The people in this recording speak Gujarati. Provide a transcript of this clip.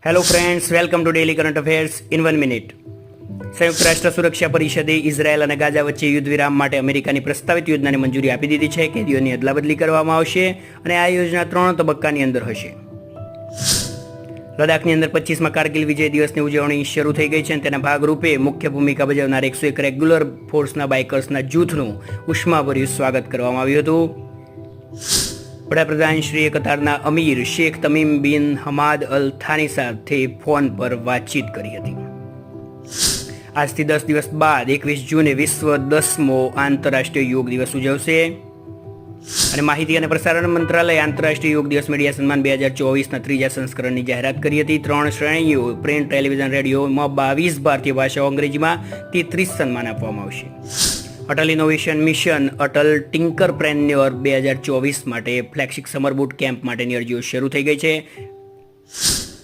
Hello friends, welcome to daily current affairs in 1 minute. સંયુક્ત રાષ્ટ્ર સુરક્ષા પરિષદે ઇઝરાયલ અને ગાઝા વચ્ચે યુદ્ધ વિરામ માટે અમેરિકાની પ્રસ્તાવિત યોજનાને મંજૂરી આપી દીધી છે. કેદીઓની અદલાબદલી કરવામાં આવશે અને આ યોજના 3 તબક્કાની અંદર હશે. લદ્દાખની અંદર 25મા કારગિલ વિજય દિવસની ઉજવણી શરૂ થઈ ગઈ છે અને તેના ભાગરૂપે મુખ્ય ભૂમિકા ભજવનાર 101 રેગ્યુલર ફોર્સના બાઇકર્સના જૂથનું ઉષ્માભર્યું સ્વાગત કરવામાં આવ્યું હતું. વડાપ્રધાન શ્રી કતારના અમીર શેખ તમીમ બિન હમાદ અલ થાની સાથે ફોન પર વાતચીત કરી હતી. આજથી 10 દિવસ બાદ 21 જૂને વિશ્વ 10મો આંતરરાષ્ટ્રીય યોગ દિવસ ઉજવશે. અને માહિતી અને પ્રસારણ મંત્રાલય આંતરરાષ્ટ્રીય યોગ દિવસ મીડિયા સન્માન 2024ના ત્રીજા સંસ્કરણની જાહેરાત કરી હતી. 3 શ્રેણીઓ પ્રિન્ટ, ટેલિવિઝન, રેડિયોમાં 22 ભારતીય ભાષાઓ, અંગ્રેજીમાં 33 સન્માન આપવામાં આવશે. અટલ ઇનોવેશન મિશન અટલ ટિંકરપ્રેન્યોર 2024 માટે ફ્લેગશિપ સમર બુટ કેમ્પ માટેની અરજીઓ શરૂ થઈ ગઈ છે.